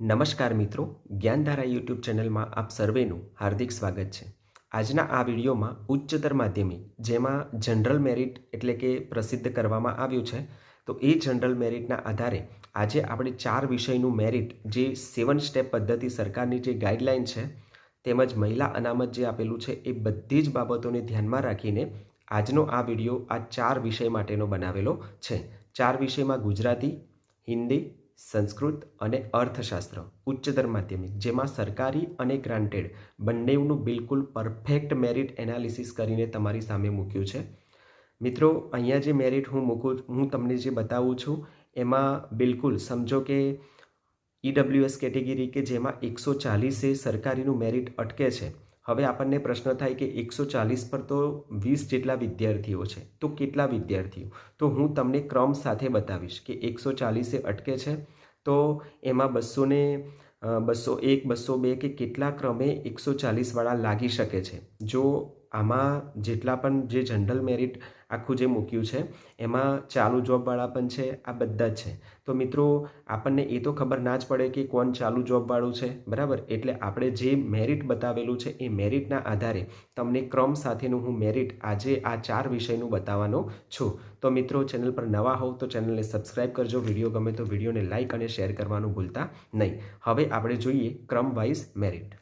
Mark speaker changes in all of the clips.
Speaker 1: નમસ્કાર મિત્રો, જ્ઞાનધારા યુટ્યુબ ચેનલમાં આપ સર્વેનું હાર્દિક સ્વાગત છે. આજના આ વિડીયોમાં ઉચ્ચતર માધ્યમિક જેમાં જનરલ મેરિટ એટલે કે પ્રસિદ્ધ કરવામાં આવ્યું છે, તો એ જનરલ મેરિટના આધારે આજે આપણે 4 વિષયનું મેરિટ જે 7 સ્ટેપ પદ્ધતિ સરકારની જે ગાઈડલાઈન છે તેમજ મહિલા અનામત જે આપેલું છે એ બધી જ બાબતોને ધ્યાનમાં રાખીને આજનો આ વિડીયો આ 4 વિષય માટેનો બનાવેલો છે. 4 વિષયમાં ગુજરાતી, હિન્દી, સંસ્કૃત અને અર્થશાસ્ત્ર ઉચ્ચતર માધ્યમિક જેમાં સરકારી અને ગ્રાન્ટેડ બંનેનું બિલકુલ પરફેક્ટ મેરિટ એનાલિસિસ કરીને તમારી સામે મૂક્યું છે. મિત્રો, અહીંયા જે મેરિટ હું તમને જે બતાવું છું એમાં બિલકુલ સમજો કે ઈડબ્લ્યુએસ કેટેગરી કે જેમાં 140 સરકારીનું મેરિટ અટકે છે. હવે આપણને પ્રશ્ન થાય કે 140 પર તો 20 જેટલા વિદ્યાર્થીઓ છે, તો કેટલા વિદ્યાર્થીઓ? તો હું તમને ક્રમ સાથે બતાવીશ કે 140 અટકે છે તો એમાં 201, 202 કે કેટલા ક્રમે 140વાળા લાગી શકે છે. જો આમાં જેટલા પણ જે જનરલ મેરિટ આખું જે મૂક્યું છે એમાં ચાલુ જોબવાળા પણ છે, આ બધા જ છે. તો મિત્રો, આપણને એ તો ખબર ના જ પડે કે કોણ ચાલુ જોબવાળું છે, બરાબર? એટલે આપણે જે મેરિટ બતાવેલું છે એ મેરિટના આધારે તમને ક્રમ સાથેનું હું મેરિટ આજે આ 4 વિષયનું બતાવવાનો છું. તો મિત્રો, ચેનલ પર નવા હોવ તો ચેનલને સબસ્ક્રાઈબ કરજો, વિડીયો ગમે તો વિડીયોને લાઇક અને શેર કરવાનું ભૂલતા નહીં. હવે આપણે જોઈએ ક્રમ વાઇઝ મેરિટ.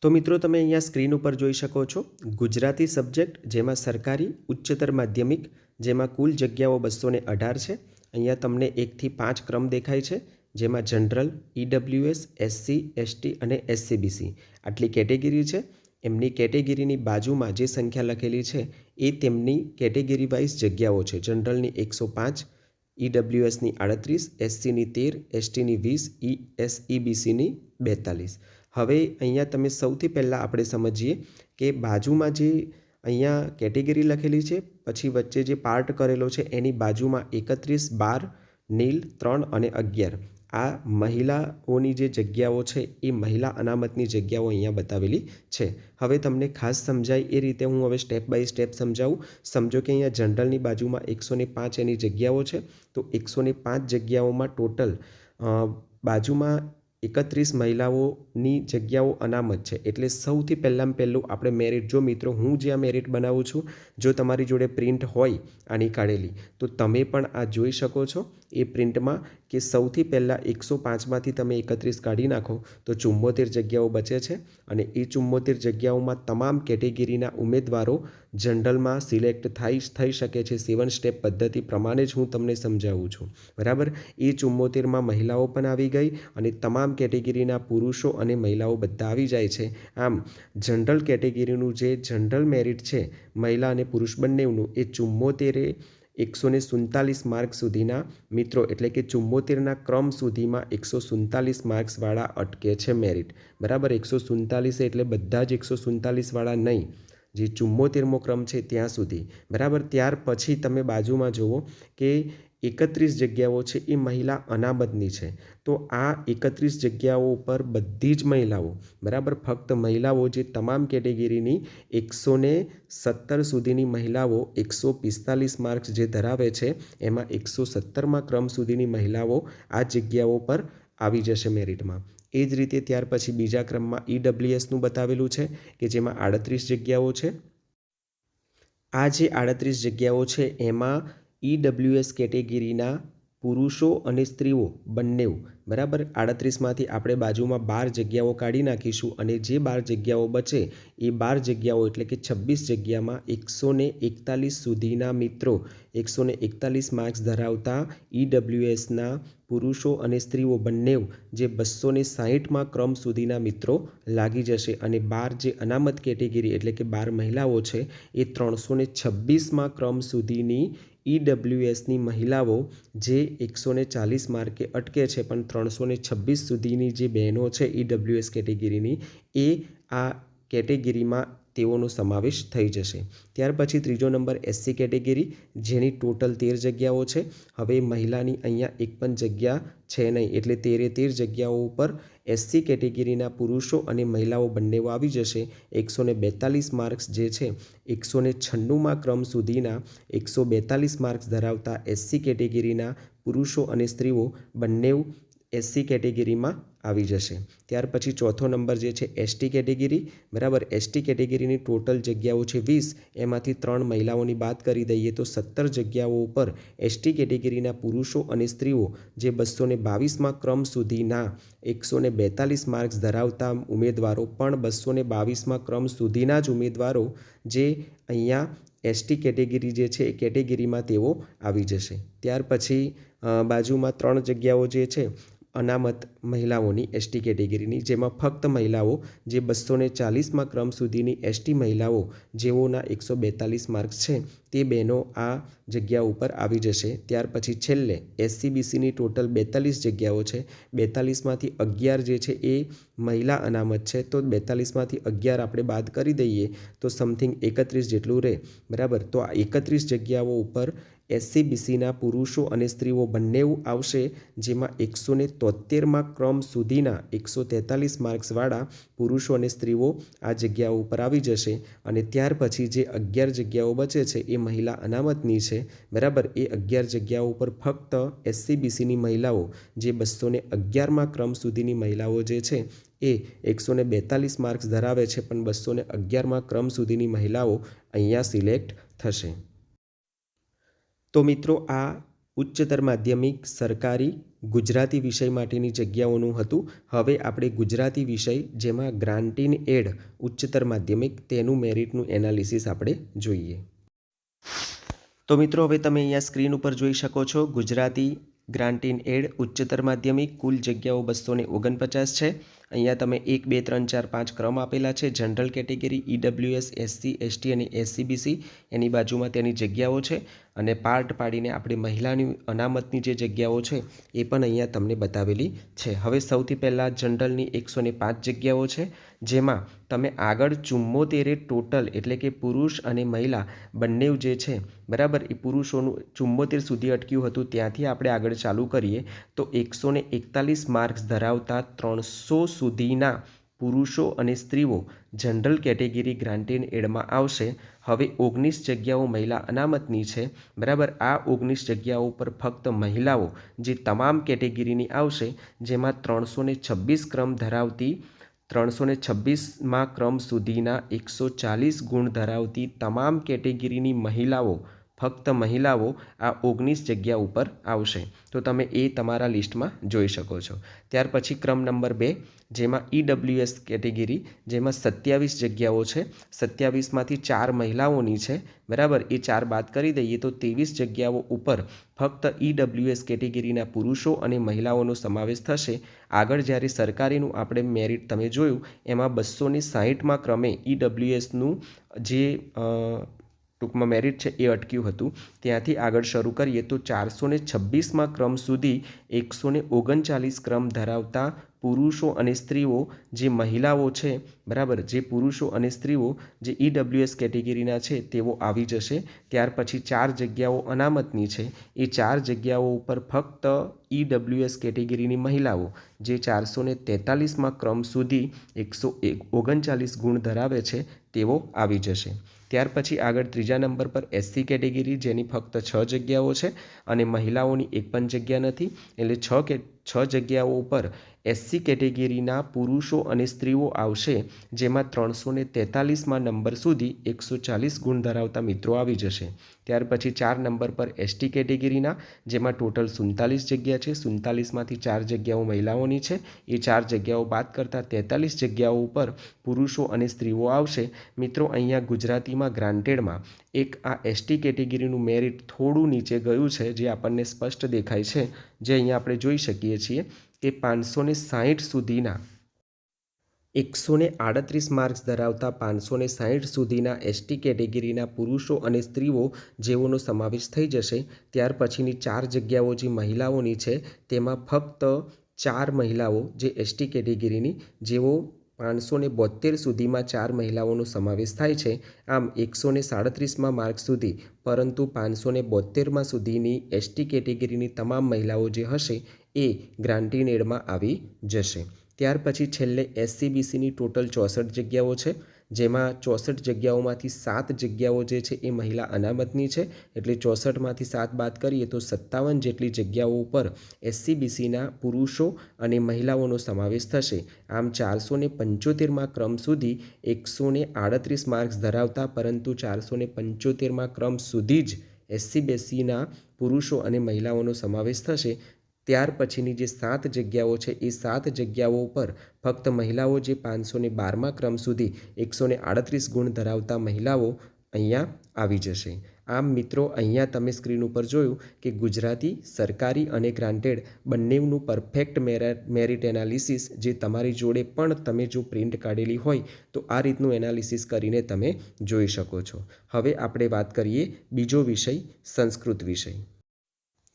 Speaker 1: તો મિત્રો, તમે અહીંયા સ્ક્રીન ઉપર જોઈ શકો છો ગુજરાતી સબ્જેક્ટ જેમાં સરકારી ઉચ્ચતર માધ્યમિક જેમાં કુલ જગ્યાઓ 218 છે. અહીંયા તમને 1 થી 5 ક્રમ દેખાય છે જેમાં જનરલ, ઈડબ્લ્યુએસ, એસસી, એસટી અને એસસીબીસી આટલી કેટેગરી છે. એમની કેટેગરીની બાજુમાં જે સંખ્યા લખેલી છે એ તેમની કેટેગરી વાઇઝ જગ્યાઓ છે. જનરલની 105, ઈડબ્લ્યુએસની 38, એસસીની 13, એસટીની 20, એસઈબીસીની 42. હવે અહીંયા તમે સૌથી પહેલાં આપણે સમજીએ કે બાજુમાં જે અહીંયા કેટેગરી લખેલી છે પછી વચ્ચે જે પાર્ટ કરેલો છે એની બાજુમાં 31, 12, નીલ 3 અને 11 આ મહિલાઓની જે જગ્યાઓ છે એ મહિલા અનામતની જગ્યાઓ અહીંયા બતાવેલી છે. હવે તમને ખાસ સમજાય એ રીતે હું હવે સ્ટેપ બાય સ્ટેપ સમજાવું. સમજો કે અહીંયા જનરલની બાજુમાં 105 એની જગ્યાઓ છે, તો 105 જગ્યાઓમાં ટોટલ બાજુમાં 31 મહિલાઓની જગ્યાઓ અનામત છે. એટલે સૌથી પહેલાં આપણે મેરિટ, જો મિત્રો હું જે આ મેરિટ બનાવું છું, જો તમારી જોડે પ્રિન્ટ હોય આની કાઢેલી તો તમે પણ આ જોઈ શકો છો એ પ્રિન્ટમાં કે સૌથી પહેલાં 105માંથી તમે 31 કાઢી નાખો તો 74 જગ્યાઓ બચે છે. અને એ 74 જગ્યાઓમાં તમામ કેટેગરીના ઉમેદવારો જનરલમાં સિલેક્ટ થઈ શકે છે. 7 સ્ટેપ પદ્ધતિ પ્રમાણે જ હું તમને સમજાવું છું, બરાબર? એ 74માં મહિલાઓ પણ આવી ગઈ અને તમામ કેટેગરીના પુરુષો અને મહિલાઓ બધા આવી જાય છે. આમ જનરલ કેટેગરીનું જે જનરલ મેરિટ છે મહિલા અને પુરુષ બંનેનું એ 74 147 માર્ક સુધીના મિત્રો, એટલે કે 74ના ક્રમ સુધીમાં 147 માર્ક્સવાળા અટકે છે મેરિટ, બરાબર? 147 એટલે બધા જ 147વાળા નહીં, જે 74મો ક્રમ છે ત્યાં સુધી, બરાબર? ત્યાર પછી તમે બાજુમાં જુઓ કે 31 જગ્યાઓ છે એ મહિલા અનામતની છે. તો આ 31 જગ્યાઓ ઉપર બધી જ મહિલાઓ, બરાબર? ફક્ત મહિલાઓ જે તમામ કેટેગરીની 117 સુધીની મહિલાઓ 145 માર્ક્સ જે ધરાવે છે એમાં 117માં ક્રમ સુધીની મહિલાઓ આ જગ્યાઓ પર આવી જશે મેરિટમાં. એ જ રીતે ત્યાર પછી બીજા ક્રમમાં ઈડબ્લ્યુએસનું બતાવેલું છે કે જેમાં 38 જગ્યાઓ છે. આ જે 38 જગ્યાઓ છે એમાં ઈડબ્લ્યુએસ કેટેગરીના પુરુષો અને સ્ત્રીઓ બંને, બરાબર? 38માંથી આપણે બાજુમાં 12 જગ્યાઓ કાઢી નાખીશું અને જે 12 જગ્યાઓ બચે એ 12 જગ્યાઓ એટલે કે 26 જગ્યામાં 141 સુધીના મિત્રો, 141 માર્ક્સ ધરાવતા ઈડબ્લ્યુએસના પુરુષો અને સ્ત્રીઓ બંને જે 260માં ક્રમ સુધીના મિત્રો લાગી જશે. અને 12 જે અનામત કેટેગરી એટલે કે 12 મહિલાઓ છે એ 326માં ક્રમ સુધીની ઈડબ્લ્યુએસની મહિલાઓ જે 140 માર્કે અટકે છે પણ 326 સુધીની જે બહેનો છે ઈડબ્લ્યુએસ કેટેગરીની એ આ કેટેગરીમાં તેઓનો સમાવેશ થઈ જશે. ત્યાર પછી ત્રીજો નંબર એસસી કેટેગરી જેની ટોટલ 13 જગ્યાઓ છે. હવે મહિલાની અહીંયા એક પણ જગ્યા છે નહીં એટલે 13 જગ્યાઓ ઉપર એસસી કેટેગરીના પુરુષો અને મહિલાઓ બંને આવી જશે. 142 માર્ક્સ જે છે 196માં ક્રમ સુધીના 142 માર્ક્સ ધરાવતા એસસી કેટેગરીના પુરુષો અને સ્ત્રીઓ બંને એસસી કેટેગરીમાં આવી જશે. ત્યાર પછી ચોથો નંબર જે છે એસટી કેટેગરી, બરાબર. એસટી કેટેગરીની ટોટલ જગ્યાઓ છે 20, એમાંથી 3 મહિલાઓની બાદ કરી દઈએ તો 17 જગ્યાઓ ઉપર એસટી કેટેગરીના પુરુષો અને સ્ત્રીઓ જે 222માં ક્રમ સુધીના 142 માર્ક્સ ધરાવતા ઉમેદવારો પણ 222માં ક્રમ સુધીના જ ઉમેદવારો જે અહીંયા એસટી કેટેગરી જે છે એ કેટેગરીમાં તેઓ આવી જશે. ત્યાર પછી બાજુમાં 3 જગ્યાઓ જે છે અનામત મહિલાઓની એસટી કેટેગરીની, જેમાં ફક્ત મહિલાઓ જે 240માં ક્રમ સુધીની એસટી મહિલાઓ જેઓના 142 માર્ક્સ છે તે બહેનો આ જગ્યા ઉપર આવી જશે. ત્યાર પછી છેલ્લે એસસીબીસીની ટોટલ 42 જગ્યાઓ છે. 42માંથી 11 જે છે એ મહિલા અનામત છે, તો 42માંથી 11 આપણે બાદ કરી દઈએ તો સમથિંગ 31 જેટલું રહે, બરાબર. તો આ 31 જગ્યાઓ ઉપર એસસીબીસીના પુરુષો અને સ્ત્રીઓ બંને આવશે, જેમાં 173માં ક્રમ સુધીના 143 માર્ક્સવાળા પુરુષો અને સ્ત્રીઓ આ જગ્યાઓ ઉપર આવી જશે. અને ત્યાર પછી જે 11 જગ્યાઓ બચે છે એ મહિલા અનામતની છે, બરાબર. એ 11 જગ્યાઓ ઉપર ફક્ત એસસીબીસીની મહિલાઓ જે 211માં ક્રમ સુધીની મહિલાઓ જે છે એ 142 માર્ક્સ ધરાવે છે, પણ 211માં ક્રમ સુધીની મહિલાઓ અહીંયા સિલેક્ટ થશે. તો મિત્રો, આ ઉચ્ચતર માધ્યમિક સરકારી ગુજરાતી વિષય માટેની જગ્યાઓનું હતું. હવે આપણે ગુજરાતી વિષય જેમાં ગ્રાન્ટ ઇન એડ ઉચ્ચતર માધ્યમિક તેનું મેરિટનું એનાલિસિસ આપણે જોઈએ. તો મિત્રો, હવે તમે અહીંયા સ્ક્રીન ઉપર જોઈ શકો છો ગુજરાતી ગ્રાન્ટ ઇન એડ ઉચ્ચતર માધ્યમિક કુલ જગ્યાઓ 249 છે. અહીંયા તમે 1, 2, 3, 4, 5 ક્રમ આપેલા છે. General category, EWS, SC, ST અને એસસીબીસી એની બાજુમાં તેની જગ્યાઓ છે. અને પાર્ટ પાડીને આપણે મહિલાની અનામતની જે જગ્યાઓ છે એ પણ અહીંયા તમને બતાવેલી છે. હવે સૌથી પહેલાં જનરલની 105 જગ્યાઓ છે, જેમાં તમે આગળ 74 ટોટલ એટલે કે પુરુષ અને મહિલા બંને જે છે, બરાબર, એ પુરુષોનું 74 સુધી અટક્યું હતું, ત્યાંથી આપણે આગળ ચાલુ કરીએ તો 141 માર્ક્સ ધરાવતા 300 સુધીના પુરુષો અને સ્ત્રીઓ જનરલ કેટેગરી ગ્રાન્ટ ઇન એડમાં આવશે. હવે 19 જગ્યાઓ મહિલા અનામતની છે, બરાબર. આ 19 જગ્યાઓ પર ફક્ત મહિલાઓ જે તમામ કેટેગરીની આવશે, જેમાં 326 ક્રમ ધરાવતી 326માં ક્રમ સુધીના 140 ગુણ ધરાવતી તમામ કેટેગરીની મહિલાઓ, ફક્ત મહિલાઓ આ 19 જગ્યા ઉપર આવશે. તો તમે એ તમારા લિસ્ટમાં જોઈ શકો છો. ત્યાર પછી ક્રમ નંબર 2, જેમાં ઈડબ્લ્યુએસ કેટેગરી, જેમાં 27 જગ્યાઓ છે. 27માંથી 4 મહિલાઓની છે, બરાબર. એ 4 બાદ કરી દઈએ તો 23 જગ્યાઓ ઉપર ફક્ત ઈડબ્લ્યુએસ કેટેગરીના પુરુષો અને મહિલાઓનો સમાવેશ થશે. આગળ જ્યારે સરકારીનું આપણે મેરિટ તમે જોયું એમાં 260માં ક્રમે ઈડબ્લ્યુએસનું જે ટૂંકમાં મેરિટ છે એ અટક્યું હતું, ત્યાંથી આગળ શરૂ કરીએ તો 426માં ક્રમ સુધી 139 ક્રમ ધરાવતા પુરુષો અને સ્ત્રીઓ જે મહિલાઓ છે, બરાબર, જે પુરુષો અને સ્ત્રીઓ જે ઈડબ્લ્યુએસ કેટેગરીના છે તેઓ આવી જશે. ત્યાર પછી 4 જગ્યાઓ અનામતની છે. એ 4 જગ્યાઓ ઉપર ફક્ત ઈડબ્લ્યુએસ કેટેગરીની મહિલાઓ જે 443માં ક્રમ સુધી 139 ગુણ ધરાવે છે તેઓ આવી જશે. ત્યાર પછી આગળ ત્રીજા નંબર પર એસસી કેટેગરી, જેની ફક્ત 6 જગ્યાઓ છે અને મહિલાઓની એક પણ જગ્યા નથી, એટલે 6 જગ્યાઓ ઉપર એસસી કેટેગરીના પુરુષો અને સ્ત્રીઓ આવશે, જેમાં 343માં નંબર સુધી 140 ગુણ ધરાવતા મિત્રો આવી જશે. ત્યાર પછી 4 નંબર પર એસટી કેટેગરીના, જેમાં ટોટલ 47 જગ્યા છે. 47માંથી 4 જગ્યાઓ મહિલાઓની છે. એ 4 જગ્યાઓ બાદ કરતાં 43 જગ્યાઓ ઉપર પુરુષો અને સ્ત્રીઓ આવશે. મિત્રો, અહીંયા ગુજરાતીમાં ગ્રાન્ટેડમાં એક આ એસટી કેટેગરીનું મેરિટ થોડું નીચે ગયું છે, જે આપણને સ્પષ્ટ દેખાય છે, જે અહીંયા આપણે જોઈ શકીએ છીએ કે 560 સુધીના 138 માર્ક્સ ધરાવતા 560 સુધીના એસટી કેટેગરીના પુરુષો અને સ્ત્રીઓ જેઓનો સમાવેશ થઈ જશે. ત્યાર પછીની 4 જગ્યાઓ જે મહિલાઓની છે તેમાં ફક્ત 4 મહિલાઓ જે એસટી કેટેગરીની, જેઓ 572 સુધીમાં 4 મહિલાઓનો સમાવેશ થાય છે. આમ 137માં માર્ક સુધી, પરંતુ 572માં સુધીની એસટી કેટેગરીની તમામ મહિલાઓ જે હશે એ ગ્રાન્ટ ઇન એડમાં આવી જશે. ત્યાર પછી છેલ્લે એસસીબીસીની ટોટલ 64 જગ્યાઓ છે, જેમાં 64 જગ્યાઓમાંથી 7 જગ્યાઓ જે છે એ મહિલા અનામતની છે, એટલે 64માંથી 7 બાદ કરીએ તો 57 જેટલી જગ્યાઓ ઉપર SCBCના પુરુષો અને મહિલાઓનો સમાવેશ થશે. આમ 475માં ક્રમ સુધી 138 માર્ક્સ ધરાવતા પરંતુ 475માં ક્રમ સુધી જ SCBCના પુરુષો અને મહિલાઓનો સમાવેશ થશે. ત્યાર પછીની જે 7 જગ્યાઓ છે એ 7 જગ્યાઓ ઉપર ફક્ત મહિલાઓ જે 512માં ક્રમ સુધી 138 ગુણ ધરાવતા મહિલાઓ અહીંયા આવી જશે. આમ મિત્રો, અહીંયા તમે સ્ક્રીન ઉપર જોયું કે ગુજરાતી, સરકારી અને ગ્રાન્ટેડ બંનેનું પરફેક્ટ મેરિટ એનાલિસિસ જે તમારી જોડે પણ તમે જો પ્રિન્ટ કાઢેલી હોય તો આ રીતનું એનાલિસિસ કરીને તમે જોઈ શકો છો. હવે આપણે વાત કરીએ બીજો વિષય, સંસ્કૃત વિષય.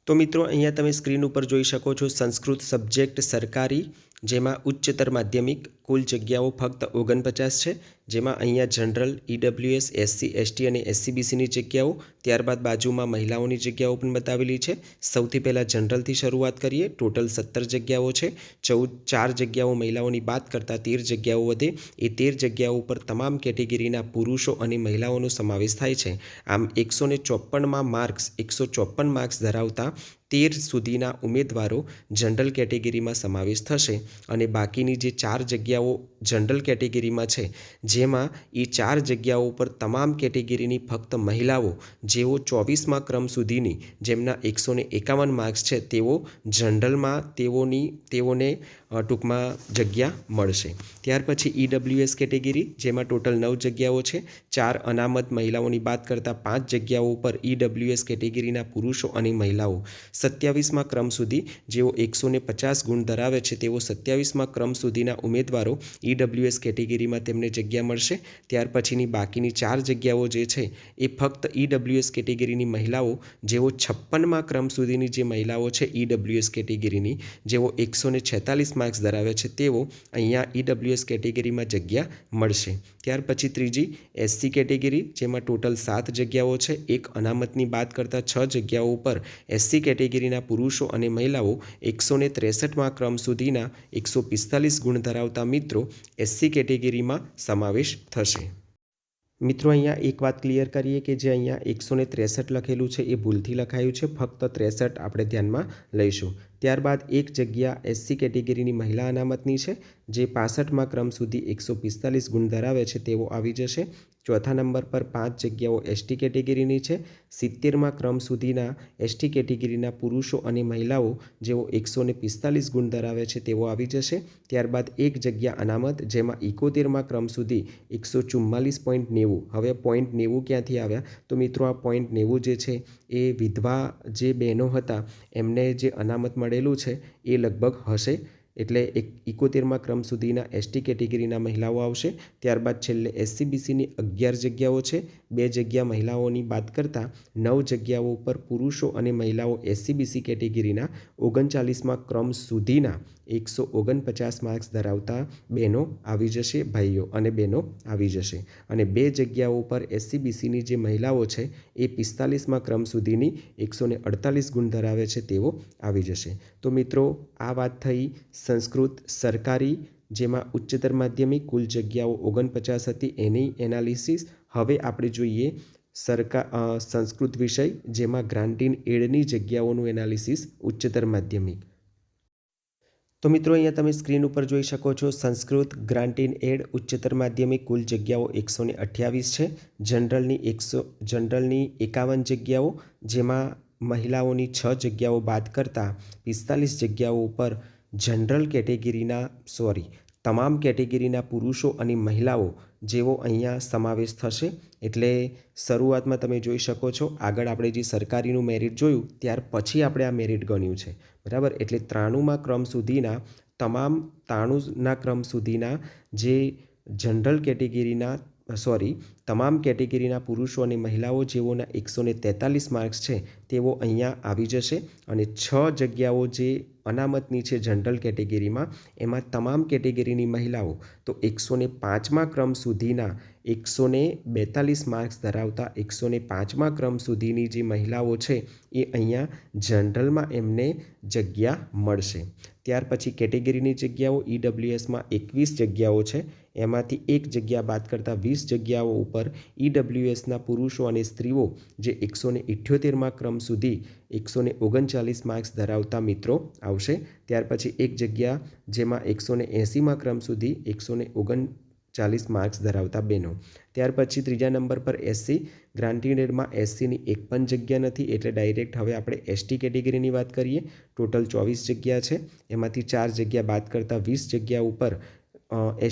Speaker 1: તો મિત્રો, અહીંયા તમે સ્ક્રીન ઉપર જોઈ શકો છો સંસ્કૃત સબ્જેક્ટ સરકારી, જેમાં ઉચ્ચતર માધ્યમિક કુલ જગ્યાઓ ફક્ત 49 છે, જેમાં અહીંયા જનરલ, EWS, SC, ST અને SCBCની જગ્યાઓ, ત્યારબાદ બાજુમાં મહિલાઓની જગ્યાઓ પણ બતાવેલી છે. સૌથી પહેલાં જનરલથી શરૂઆત કરીએ. ટોટલ 17 જગ્યાઓ છે. 4 જગ્યાઓ મહિલાઓની બાદ કરતાં 13 જગ્યાઓ વધે. એ 13 જગ્યાઓ ઉપર તમામ કેટેગરીના પુરુષો અને મહિલાઓનો સમાવેશ થાય છે. આમ 154 માર્ક્સ ધરાવતા 13 સુધીના ઉમેદવારો જનરલ કેટેગરીમાં સમાવેશ થશે અને બાકીની જે 4 જગ્યાઓ જનરલ કેટેગરીમાં છે, જેમાં એ 4 જગ્યાઓ ઉપર તમામ કેટેગરીની ફક્ત મહિલાઓ જેઓ 24મા ક્રમ સુધીની જેમના 151 માર્ક્સ છે તેઓ જનરલમાં તેઓને ટૂંકમાં જગ્યા મળશે. ત્યાર પછી EWS કેટેગરી, જેમાં ટોટલ 9 જગ્યાઓ છે. 4 અનામત મહિલાઓની બાદ કરતાં 5 જગ્યાઓ ઉપર EWS કેટેગરીના પુરુષો અને મહિલાઓ 27મા ક્રમ સુધી જેઓ 150 ગુણ ધરાવે છે તેઓ 27મા ક્રમ સુધીના ઉમેદવારો EWS કેટેગરીમાં તેમને જગ્યા મળશે. ત્યાર પછીની બાકીની 4 જગ્યાઓ જે છે એ ફક્ત EWS કેટેગરીની મહિલાઓ જેઓ 56મા ક્રમ સુધીની જે મહિલાઓ છે EWS કેટેગરીની, જેઓ 146 માર્ક્સ ધરાવે છે તેઓ અહીંયા EWS કેટેગરીમાં જગ્યા મળશે. ત્યાર પછી ત્રીજી SC કેટેગરી, જેમાં ટોટલ 7 જગ્યાઓ છે. એક અનામતની બાદ કરતાં 6 જગ્યાઓ ઉપર SC કેટેગરીના પુરુષો અને મહિલાઓ 163મા ક્રમ સુધીના 145 ગુણ ધરાવતા મિત્રો SC કેટેગરીમાં સમાવેશ થશે. મિત્રો, અહીંયા એક વાત ક્લિયર કરીએ કે જે અહીંયા 163 લખેલું છે એ ભૂલથી લખાયું છે. ફક્ત 63 આપણે ધ્યાનમાં લઈશું. ત્યારબાદ એક જગ્યા SC કેટેગરીની મહિલા અનામતની છે, જે 65મા ક્રમ સુધી 145 ગુણ ધરાવે છે તેઓ આવી જશે. ચોથા નંબર પર 5 જગ્યાઓ ST કેટેગરીની છે. 70મા ક્રમ સુધીના ST કેટેગરીના પુરુષો અને મહિલાઓ જેઓ 145 ગુણ ધરાવે છે તેઓ આવી જશે. ત્યારબાદ એક જગ્યા અનામત, જેમાં 71મા ક્રમ સુધી 144.90. હવે પોઈન્ટ 90 ક્યાંથી આવ્યા? તો મિત્રો, આ પોઈન્ટ 90 જે છે એ વિધવા જે બહેનો હતા એમને જે અનામત મળેલું છે એ લગભગ હશે. એટલે 71મા ક્રમ સુધીના ST કેટેગરીના મહિલાઓ આવશે. ત્યારબાદ છેલ્લે SCBCની 11 જગ્યાઓ છે. 2 જગ્યા મહિલાઓની બાદ કરતાં 9 જગ્યાઓ ઉપર પુરુષો અને મહિલાઓ SCBC કેટેગરીના 39મા ક્રમ સુધીના 149 માર્ક્સ ધરાવતા બહેનો આવી જશે, ભાઈઓ અને બહેનો આવી જશે. અને 2 જગ્યાઓ ઉપર SCBCની જે મહિલાઓ છે એ 45મા ક્રમ સુધીની 148 ગુણ ધરાવે છે તેઓ આવી જશે. તો મિત્રો, આ વાત થઈ સંસ્કૃત સરકારી, જેમાં ઉચ્ચતર માધ્યમિક કુલ જગ્યાઓ 49 હતી એની એનાલિસિસ. હવે આપણે જોઈએ સંસ્કૃત વિષય, જેમાં ગ્રાન્ટ ઇન એડની જગ્યાઓનું એનાલિસિસ ઉચ્ચતર માધ્યમિક. તો મિત્રો, અહીંયા તમે સ્ક્રીન ઉપર જોઈ શકો છો સંસ્કૃત ગ્રાન્ટ ઇન એડ ઉચ્ચતર માધ્યમિક કુલ જગ્યાઓ 128 છે. જનરલની 51 જગ્યાઓ, જેમાં મહિલાઓની 6 જગ્યાઓ બાદ કરતાં 45 જગ્યાઓ ઉપર જનરલ તમામ કેટેગરીના પુરુષો અને મહિલાઓ જેવો અહીંયા સમાવેશ થશે. એટલે શરૂઆતમાં તમે જોઈ શકો છો, આગળ આપણે જે સરકારીનું મેરિટ જોયું ત્યાર પછી આપણે આ મેરિટ ગણ્યું છે, બરાબર. એટલે 93મા ક્રમ સુધીના ક્રમ સુધીના જે જનરલ કેટેગરીના તમામ કેટેગરીના પુરુષો અને મહિલાઓ જેઓના 143 માર્ક્સ છે તેઓ અહીંયા આવી જશે. અને 6 જગ્યાઓ જે અનામતની છે જનરલ કેટેગરીમાં, એમાં તમામ કેટેગરીની મહિલાઓ તો 105મા ક્રમ સુધીના 142 માર્ક્સ ધરાવતા 105મા ક્રમ સુધીની જે મહિલાઓ છે એ અહીંયા જનરલમાં એમને જગ્યા મળશે. ત્યાર પછી કેટેગરીની જગ્યાઓ EWSમાં 21 જગ્યાઓ છે. એમાંથી એક જગ્યા બાદ કરતાં 20 જગ્યાઓ ઉપર EWSના પુરુષો અને સ્ત્રીઓ જે 178મા ક્રમ સુધી 139 માર્ક્સ ધરાવતા મિત્રો આવશે. ત્યાર પછી એક જગ્યા જેમાં 180મા ક્રમ સુધી 139 માર્ક્સ ધરાવતા બહેનો. ત્યાર પછી ત્રીજા નંબર પર SC ગ્રાન્ટેડમાં SCની એક પણ જગ્યા નથી, એટલે ડાયરેક્ટ હવે આપણે ST કેટેગરીની વાત કરીએ. ટોટલ 24 જગ્યા છે. એમાંથી 4 જગ્યા બાદ કરતાં 20 જગ્યા ઉપર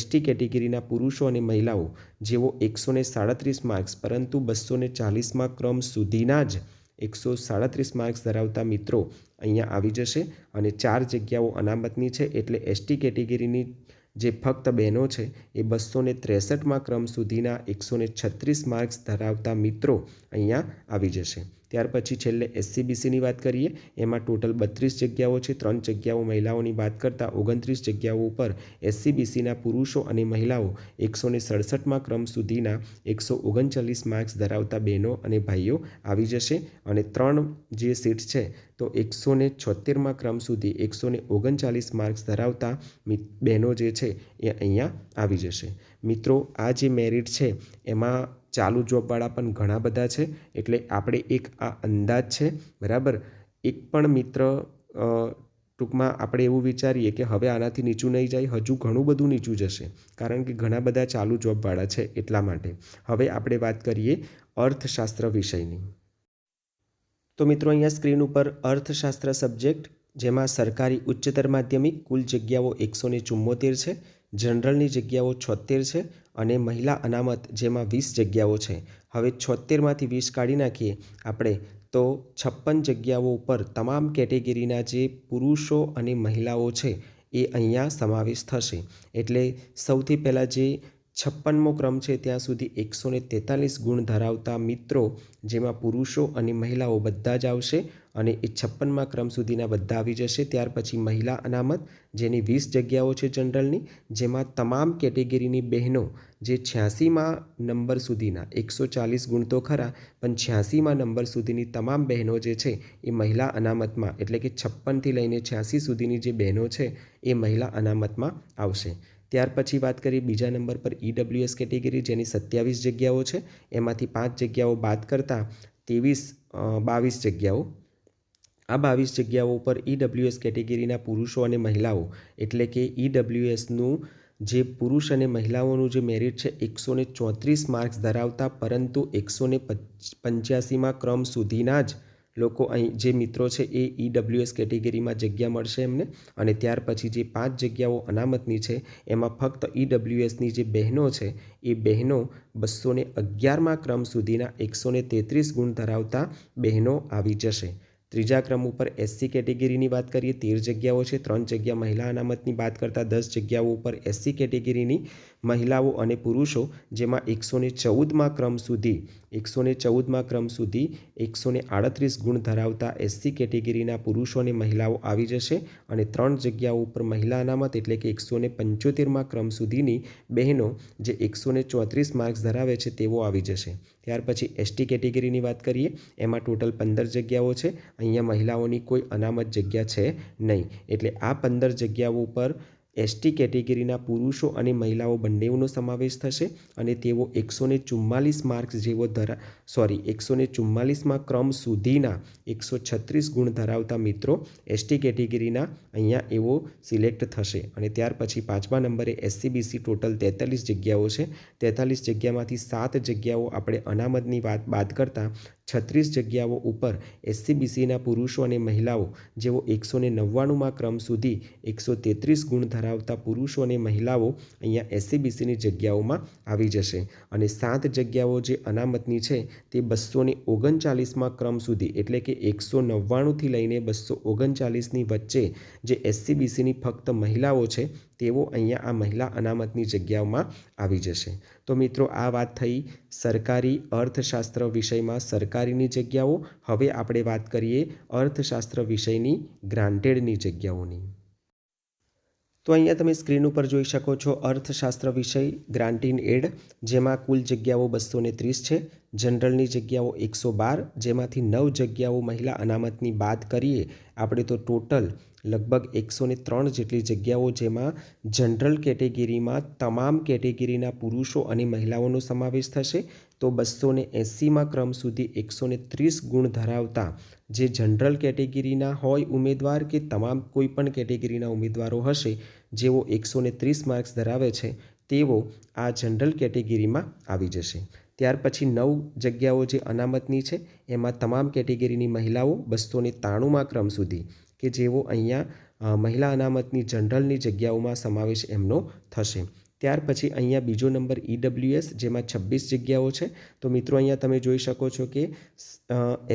Speaker 1: ST કેટેગરીના પુરુષો અને મહિલાઓ જેઓ 137 માર્ક્સ પરંતુ 240મા ક્રમ સુધીના જ 137 માર્ક્સ ધરાવતા મિત્રો અહીંયા આવી જશે. અને 4 જગ્યાઓ અનામતની છે, એટલે ST કેટેગરીની જે ફક્ત બહેનો છે એ 263મા ક્રમ સુધીના 136 માર્ક્સ ધરાવતા મિત્રો અહીંયા આવી જશે. ત્યાર પછી છેલ્લે SCBCની વાત કરીએ. એમાં ટોટલ 32 જગ્યાઓ છે. 3 જગ્યાઓ મહિલાઓની વાત કરતાં 29 જગ્યાઓ ઉપર SCBCના પુરુષો અને મહિલાઓ 167મા ક્રમ સુધીના 139 માર્ક્સ ધરાવતા બહેનો અને ભાઈઓ આવી જશે. અને 3 જે સીટ છે તો 176મા ક્રમ સુધી 139 માર્ક્સ ધરાવતા બહેનો જે છે એ અહીંયા આવી જશે. મિત્રો, આ જે મેરિટ છે એમાં ચાલુ જોબવાળા પણ ઘણા બધા છે, એટલે આપણે એક આ અંદાજ છે, બરાબર. એક પણ મિત્ર ટૂંકમાં આપણે એવું વિચારીએ કે હવે આનાથી નીચું નહીં જાય, હજુ ઘણું બધું નીચું જશે, કારણ કે ઘણા બધા ચાલુ જોબવાળા છે એટલા માટે. હવે આપણે વાત કરીએ અર્થશાસ્ત્ર વિષયની. તો મિત્રો, અહીંયા સ્ક્રીન ઉપર અર્થશાસ્ત્ર સબ્જેક્ટ જેમાં સરકારી ઉચ્ચતર માધ્યમિક કુલ જગ્યાઓ 174 છે, જનરલની જગ્યાઓ 76 છે અને મહિલા અનામત જેમાં 20 જગ્યાઓ છે. હવે 76માંથી 20 કાઢી નાખીએ આપણે તો 56 જગ્યાઓ ઉપર તમામ કેટેગરીના જે પુરુષો અને મહિલાઓ છે એ અહીંયા સમાવેશ થશે. એટલે સૌથી પહેલાં જે 56મો ક્રમ છે ત્યાં સુધી 143 ગુણ ધરાવતા મિત્રો જેમાં પુરુષો અને મહિલાઓ બધા જ આવશે અને એ 56મા ક્રમ સુધીના બધા આવી જશે. ત્યાર પછી મહિલા અનામત જેની 20 જગ્યાઓ છે જનરલની, જેમાં તમામ કેટેગરીની બહેનો જે 86મા નંબર સુધીના 140 ગુણ તો ખરા પણ 86મા નંબર સુધીની તમામ બહેનો જે છે એ મહિલા અનામતમાં, એટલે કે 56થી લઈને 86 સુધીની જે બહેનો છે એ મહિલા અનામતમાં આવશે. ત્યાર પછી વાત કરીએ બીજા નંબર પર EWS કેટેગરી જેની 27 જગ્યાઓ છે. એમાંથી 5 જગ્યાઓ બાદ કરતાં 22 જગ્યાઓ. આ 22 જગ્યાઓ ઉપર EWS કેટેગરીના પુરુષો અને મહિલાઓ, એટલે કે EWSનું જે પુરુષ અને મહિલાઓનું જે મેરિટ છે 134 માર્ક્સ ધરાવતા પરંતુ 185મા ક્રમ સુધીના જ લોકો અહીં જે મિત્રો છે એ EWS કેટેગરીમાં જગ્યા મળશે એમને. અને ત્યાર પછી જે 5 જગ્યાઓ અનામતની છે એમાં ફક્ત EWSની જે બહેનો છે એ બહેનો 211મા ક્રમ સુધીના 133 ગુણ ધરાવતા બહેનો આવી જશે. ત્રીજા ક્રમ ઉપર SC કેટેગરીની વાત કરીએ, 13 જગ્યાઓ છે. 3 જગ્યા મહિલા અનામતની બાદ કરતાં 10 જગ્યાઓ ઉપર SC કેટેગરીની મહિલાઓ અને પુરુષો જેમાં 114મા ક્રમ સુધી 138 ગુણ ધરાવતા SC કેટેગરીના પુરુષો અને મહિલાઓ આવી જશે. અને 3 જગ્યાઓ ઉપર મહિલા અનામત, એટલે કે 175મા ક્રમ સુધીની બહેનો જે 134 માર્ક્સ ધરાવે છે તેઓ આવી જશે. ત્યાર પછી ST કેટેગરીની વાત કરીએ. એમાં ટોટલ 15 જગ્યાઓ છે. અહીંયા મહિલાઓની કોઈ અનામત જગ્યા છે નહીં, એટલે આ 15 જગ્યાઓ ઉપર ST કેટેગરીના પુરુષો અને મહિલાઓ બંનેનો સમાવેશ થશે અને તેઓ 144 માર્ક્સ જેવો 144મા ક્રમ સુધીના 136 ગુણ ધરાવતા મિત્રો ST કેટેગરીના અહીંયા એવો સિલેક્ટ થશે. અને ત્યાર પછી 5મા નંબરે SCBC ટોટલ 43 જગ્યાઓ છે. 43 જગ્યામાંથી 7 જગ્યાઓ આપણે અનામતની વાત બાદ કરતાં 36 જગ્યાઓ ઉપર SCBCના પુરુષો અને મહિલાઓ જેઓ 199મા ક્રમ સુધી 133 ગુણ ધરાવતા પુરુષો અને મહિલાઓ અહીંયા SCBCની જગ્યાઓમાં આવી જશે. અને 7 જગ્યાઓ જે અનામતની છે તે 239મા ક્રમ સુધી, એટલે કે 199થી લઈને 239ની વચ્ચે જે SCBCની ફક્ત મહિલાઓ છે તેઓ અહીંયા આ મહિલા અનામતની જગ્યાઓમાં આવી જશે. તો મિત્રો, આ વાત થઈ સરકારી અર્થશાસ્ત્ર વિષયમાં સરકારીની જગ્યાઓ. હવે આપણે વાત કરીએ અર્થશાસ્ત્ર વિષયની ગ્રાન્ટેડની જગ્યાઓની. તો અહીંયા તમે સ્ક્રીન ઉપર જોઈ શકો છો અર્થશાસ્ત્ર વિષય ગ્રાન્ટ ઇન એડ, જેમાં કુલ જગ્યાઓ 230 છે. જનરલની જગ્યાઓ 112, જેમાંથી 9 જગ્યાઓ મહિલા અનામતની બાદ કરીએ આપણે તો ટોટલ લગભગ 103 જેટલી જગ્યાઓ, જેમાં જનરલ કેટેગરીમાં તમામ કેટેગરીના પુરુષો અને મહિલાઓનો સમાવેશ થશે. તો 280માં ક્રમ સુધી 130 ગુણ ધરાવતા જે જનરલ કેટેગરીના હોય ઉમેદવાર કે તમામ કોઈપણ કેટેગરીના ઉમેદવારો હશે જેઓ 130 માર્ક્સ ધરાવે છે તેઓ આ જનરલ કેટેગરીમાં આવી જશે. ત્યાર પછી 9 જગ્યાઓ જે અનામતની છે એમાં તમામ કેટેગરીની મહિલાઓ 293માં ક્રમ સુધી કે જેઓ અહીંયા મહિલા અનામતની જનરલની જગ્યાઓમાં સમાવેશ એમનો થશે. ત્યાર પછી અહીંયા બીજો નંબર EWS, જેમાં 26 જગ્યાઓ છે. તો મિત્રો અહીંયા તમે જોઈ શકો છો કે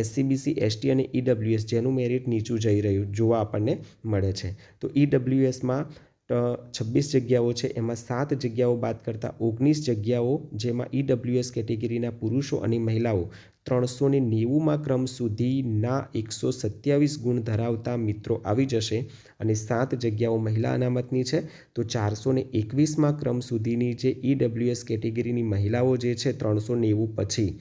Speaker 1: SC, BC, ST અને EWS જેનું મેરિટ નીચું જઈ રહ્યું જોવા આપણને મળે છે. તો EWSમાં 26 જગ્યાઓ છે, એમાં 7 જગ્યાઓ બાદ કરતાં 19 જગ્યાઓ, જેમાં EWS કેટેગરીના પુરુષો અને મહિલાઓ 390માં ક્રમ સુધીના 127 ગુણ ધરાવતા મિત્રો આવી જશે. અને 7 જગ્યાઓ મહિલા અનામતની છે. તો 421માં ક્રમ સુધીની જે EWS કેટેગરીની મહિલાઓ જે છે 390 પછી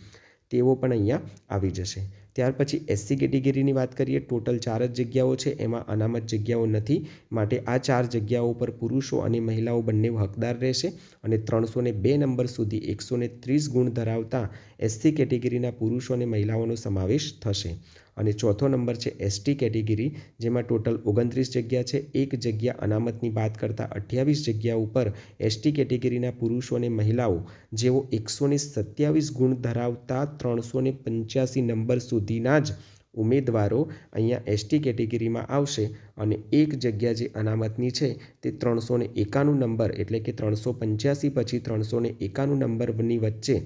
Speaker 1: તેઓ પણ અહીંયા આવી જશે. ત્યાર પછી SC કેટેગરીની વાત કરીએ, ટોટલ 4 જ જગ્યાઓ છે, એમાં અનામત જગ્યાઓ નથી, માટે આ 4 જગ્યાઓ પર પુરુષો અને મહિલાઓ બંને હકદાર રહેશે. અને 302 નંબર સુધી 130 ગુણ ધરાવતા SC કેટેગરીના પુરુષો અને મહિલાઓનો સમાવેશ થશે. અને ચોથો નંબર છે ST કેટેગરી, જેમાં ટોટલ 29 જગ્યા છે. એક જગ્યા અનામતની બાદ કરતાં 28 જગ્યા ઉપર ST કેટેગરીના પુરુષો અને મહિલાઓ જેઓ 127 ગુણ ધરાવતા 385 નંબર સુધીના જ ઉમેદવારો અહીંયા ST કેટેગરીમાં આવશે. અને એક જગ્યા જે અનામતની છે તે 391 નંબર એટલે કે 385 પછી 391 નંબરની વચ્ચે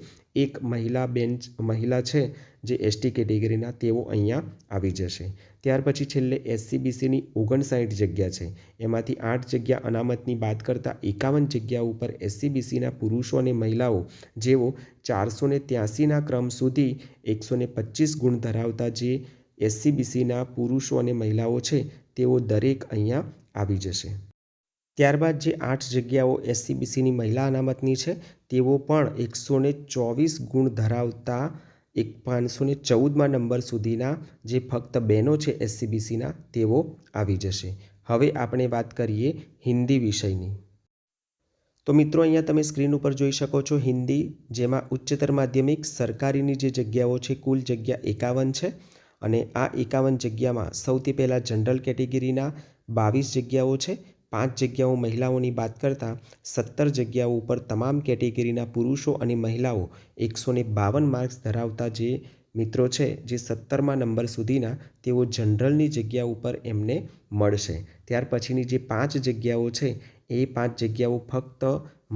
Speaker 1: એક મહિલા છે જે ST કેટેગરીના, તેઓ અહીંયા આવી જશે. ત્યાર પછી છેલ્લે SC BCની 59 જગ્યા છે, એમાંથી 8 જગ્યા અનામતની બાદ કરતાં 51 જગ્યા ઉપર SC BCના પુરુષો અને મહિલાઓ જેઓ 483ના ક્રમ સુધી 125 ગુણ ધરાવતા જે SC BCના પુરુષો અને મહિલાઓ છે તેઓ દરેક અહીંયા આવી જશે. ત્યારબાદ જે 8 જગ્યાઓ SC BCની મહિલા અનામતની છે તેઓ પણ 124 ગુણ ધરાવતા 514માં નંબર સુધીના જે ફક્ત બહેનો છે SC BCના તેઓ આવી જશે. હવે આપણે વાત કરીએ હિન્દી વિષયની. તો મિત્રો અહીંયા તમે સ્ક્રીન ઉપર જોઈ શકો છો હિન્દી, જેમાં ઉચ્ચતર માધ્યમિક સરકારીની જે જગ્યાઓ છે કુલ જગ્યા 51 છે. અને આ 51 જગ્યામાં સૌથી પહેલાં જનરલ કેટેગરીના 22 જગ્યાઓ છે. 5 જગ્યાઓ મહિલાઓની બાદ કરતાં 17 જગ્યાઓ ઉપર તમામ કેટેગરીના પુરુષો અને મહિલાઓ 152 માર્ક્સ ધરાવતા જે મિત્રો છે જે 17મા નંબર સુધીના તેઓ જનરલની જગ્યા ઉપર એમને મળશે. ત્યાર પછીની જે 5 જગ્યાઓ છે એ 5 જગ્યાઓ ફક્ત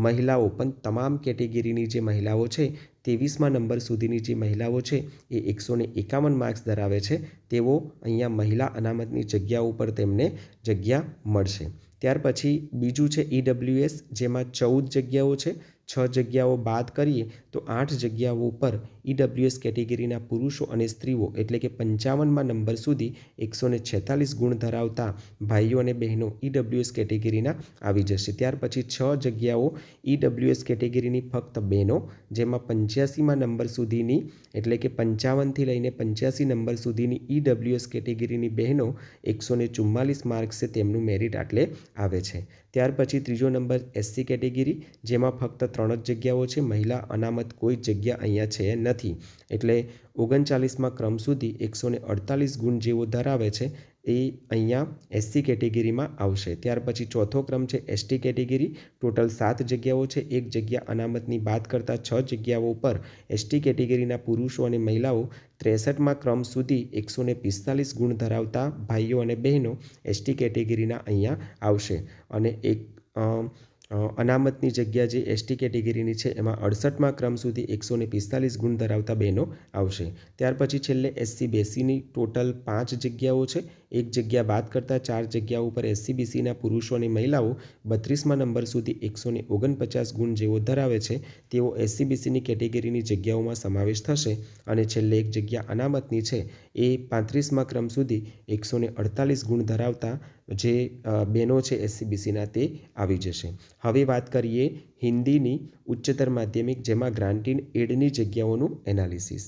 Speaker 1: મહિલાઓ, પણ તમામ કેટેગરીની જે મહિલાઓ છે 23મા નંબર સુધીની જે મહિલાઓ છે એ 151 માર્ક્સ ધરાવે છે, તેઓ અહીંયા મહિલા અનામતની જગ્યા ઉપર તેમને જગ્યા મળશે. ત્યાર પછી બીજું છે EWS, જેમાં 14 જગ્યાઓ છે. 6 જગ્યાઓ બાદ કરીએ તો 8 જગ્યાઓ ઉપર EWS કેટેગરીના પુરુષો અને સ્ત્રીઓ એટલે કે 55મા નંબર સુધી 146 ગુણ ધરાવતા ભાઈઓ અને બહેનો EWS કેટેગરીના આવી જશે. ત્યાર પછી 6 જગ્યાઓ EWS કેટેગરીની ફક્ત બહેનો, જેમાં 85મા નંબર સુધીની એટલે કે 55થી લઈને 85 નંબર સુધીની EWS કેટેગરીની બહેનો 144 માર્ક્સે તેમનું મેરિટ આટલે આવે છે. ત્યાર પછી ત્રીજો નંબર SC કેટેગરી, જેમાં ફક્ત 3 જ જગ્યાઓ છે, મહિલા અનામત કોઈ જગ્યા અહીંયા છે નથી, એટલે 39મા ક્રમ સુધી 148 ગુણ જેવો ધરાવે છે એ અહીંયા SC કેટેગરીમાં આવશે. ત્યાર પછી ચોથો ક્રમ છે ST કેટેગરી, ટોટલ 7 જગ્યાઓ છે. એક જગ્યા અનામતની બાદ કરતાં 6 જગ્યાઓ પર ST કેટેગરીના પુરુષો અને મહિલાઓ 63મા ક્રમ સુધી 145 ગુણ ધરાવતા ભાઈઓ અને બહેનો ST કેટેગરીના અહીંયા આવશે. અને એક અનામતની જગ્યા જે ST કેટેગરીની છે એમાં 68મા ક્રમ સુધી 145 ગુણ ધરાવતા બહેનો આવશે. ત્યાર પછી છેલ્લે SC BCની ટોટલ 5 જગ્યાઓ છે. એક જગ્યા બાદ કરતાં 4 જગ્યાઓ પર SCBCના પુરુષો અને મહિલાઓ 32મા નંબર સુધી 149 ગુણ જેવો ધરાવે છે તેઓ SCBCની કેટેગરીની જગ્યાઓમાં સમાવેશ થશે અને છેલ્લે એક જગ્યા અનામતની છે એ 35મા ક્રમ સુધી 148 ગુણ ધરાવતા જે બહેનો છે SCBCના તે આવી જશે. હવે વાત કરીએ હિન્દીની ઉચ્ચતર માધ્યમિક જેમાં ગ્રાન્ટ ઇન એડની જગ્યાઓનું એનાલિસિસ.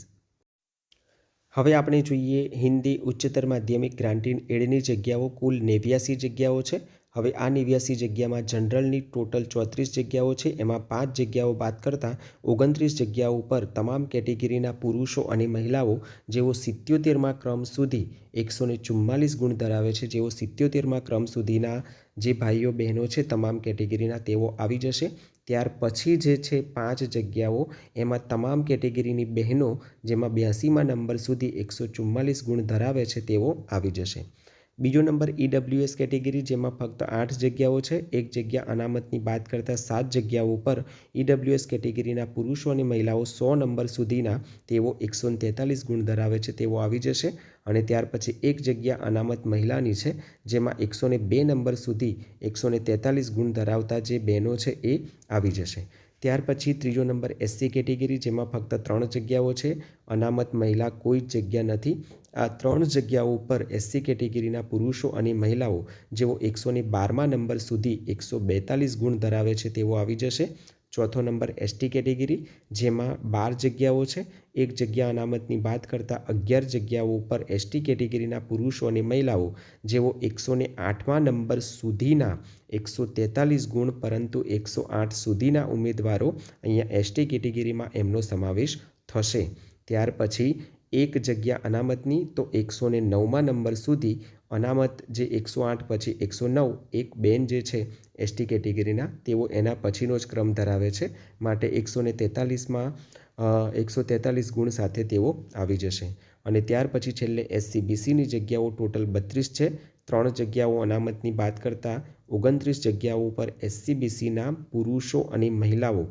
Speaker 1: હવે આપણે જોઈએ હિન્દી ઉચ્ચતર માધ્યમિક ગ્રાન્ટ ઇન એડની જગ્યાઓ કુલ 89 જગ્યાઓ છે. હવે આ 89 જગ્યામાં જનરલની ટોટલ 34 જગ્યાઓ છે. એમાં 5 જગ્યાઓ બાદ કરતાં 29 જગ્યાઓ પર તમામ કેટેગરીના પુરુષો અને મહિલાઓ જેઓ 77મા ક્રમ સુધી 144 ગુણ ધરાવે છે, જેઓ 77મા ક્રમ સુધીના જે ભાઈઓ બહેનો છે તમામ કેટેગરીના તેઓ આવી જશે. ત્યાર પછી જે છે 5 જગ્યાઓ એમાં તમામ કેટેગરીની બહેનો જેમાં 82મા નંબર સુધી 144 ગુણ ધરાવે છે તેઓ આવી જશે. બીજો નંબર EWS કેટેગરી જેમાં ફક્ત 8 જગ્યાઓ છે. એક જગ્યા અનામતની બાદ કરતાં 7 જગ્યાઓ પર EWS કેટેગરીના પુરુષો અને મહિલાઓ 100 નંબર સુધીના તેઓ 143 ગુણ ધરાવે છે તેઓ આવી જશે. અને ત્યાર પછી એક જગ્યા અનામત મહિલાની છે જેમાં 102 નંબર સુધી 143 ગુણ ધરાવતા જે બહેનો છે એ આવી જશે. ત્યાર પછી ત્રીજો નંબર SC કેટેગરી જેમાં ફક્ત 3 જગ્યાઓ છે. અનામત મહિલા કોઈ જગ્યા નથી. આ 3 જગ્યાઓ પર SC કેટેગરીના પુરુષો અને મહિલાઓ જેઓ 112મા નંબર સુધી 142 ગુણ ધરાવે છે તેઓ આવી જશે. ચોથો નંબર ST કેટેગરી જેમાં 12 જગ્યાઓ છે. એક જગ્યા અનામતની બાદ કરતાં 11 જગ્યાઓ પર ST કેટેગરીના પુરુષો અને મહિલાઓ જેઓ 108મા નંબર સુધીના 143 ગુણ પરંતુ 108 સુધીના ઉમેદવારો અહીંયા ST કેટેગરીમાં એમનો સમાવેશ થશે. ત્યાર પછી એક જગ્યા અનામતની તો 109મા નંબર સુધી અનામત જે 108 પછી 109 એક બેન જે છે ST કેટેગરીના તેઓ એના પછીનો જ ક્રમ ધરાવે છે માટે 143માં 143 ગુણ સાથે તેઓ આવી જશે. અને ત્યાર પછી છેલ્લે SCBCની જગ્યાઓ ટોટલ 32 છે. 3 જગ્યાઓ અનામતની બાદ કરતાં 29 જગ્યાઓ પર SCBCના પુરુષો અને મહિલાઓ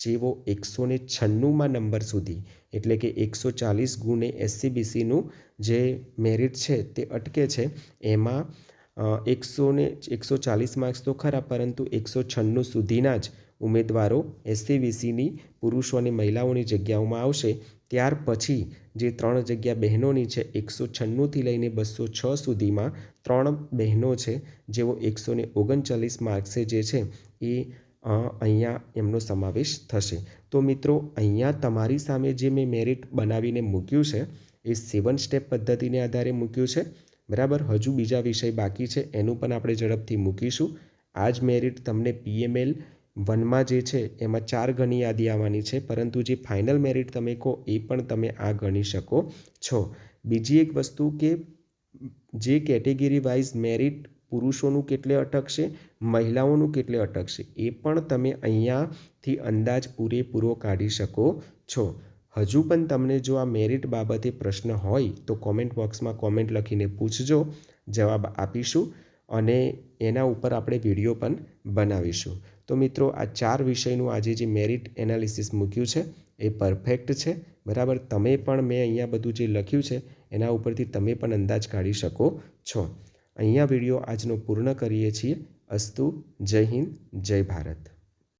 Speaker 1: જેઓ 196મા નંબર સુધી એટલે કે 140 ગુણે SCBCનું જે મેરિટ છે તે અટકે છે. એમાં 140 માર્ક્સ તો ખરા પરંતુ 196 સુધીના જ ઉમેદવારો SCBCની પુરુષો અને મહિલાઓની જગ્યાઓમાં આવશે. ત્યાર પછી જે 3 જગ્યા બહેનોની છે 196થી લઈને 206 સુધીમાં 3 બહેનો છે જેઓ 139 માર્ક્સે જે છે એ અહીંયા એમનો સમાવેશ થશે. તો મિત્રો અહીંયા તમારી સામે જે મેં મેરિટ બનાવીને મૂક્યું છે એ 7 સ્ટેપ પદ્ધતિને આધારે મૂક્યું છે. બરાબર. હજુ બીજા વિષય બાકી છે એનું પણ આપણે ઝડપથી મૂકીશું. આ જ મેરિટ તમને PML 1માં જે છે એમાં 4 ગણી યાદી આવવાની છે પરંતુ જે ફાઇનલ મેરિટ તમે કહો એ પણ તમે આ ગણી શકો છો. બીજી એક વસ્તુ કે જે કેટેગરી વાઇઝ મેરિટ પુરુષોનું કેટલે અટકશે, મહિલાઓનું કેટલે અટકશે એ પણ તમે અહીંયાથી અંદાજ પૂરેપૂરો કાઢી શકો છો. હજુ પણ તમને જો આ મેરિટ બાબતે પ્રશ્ન હોય તો કોમેન્ટ બોક્સમાં કોમેન્ટ લખીને પૂછજો, જવાબ આપીશું અને એના ઉપર આપણે વિડીયો પણ બનાવીશું. તો મિત્રો આ 4 વિષયનું આજે જે મેરિટ એનાલિસિસ મૂક્યું છે એ પરફેક્ટ છે. બરાબર. તમે પણ મેં અહીંયા બધું જે લખ્યું છે એના ઉપરથી તમે પણ અંદાજ કાઢી શકો છો. અહીંયા વિડીયો આજનો પૂર્ણ કરીએ છીએ. અસ્તુ. જય હિન્દ, જય ભારત.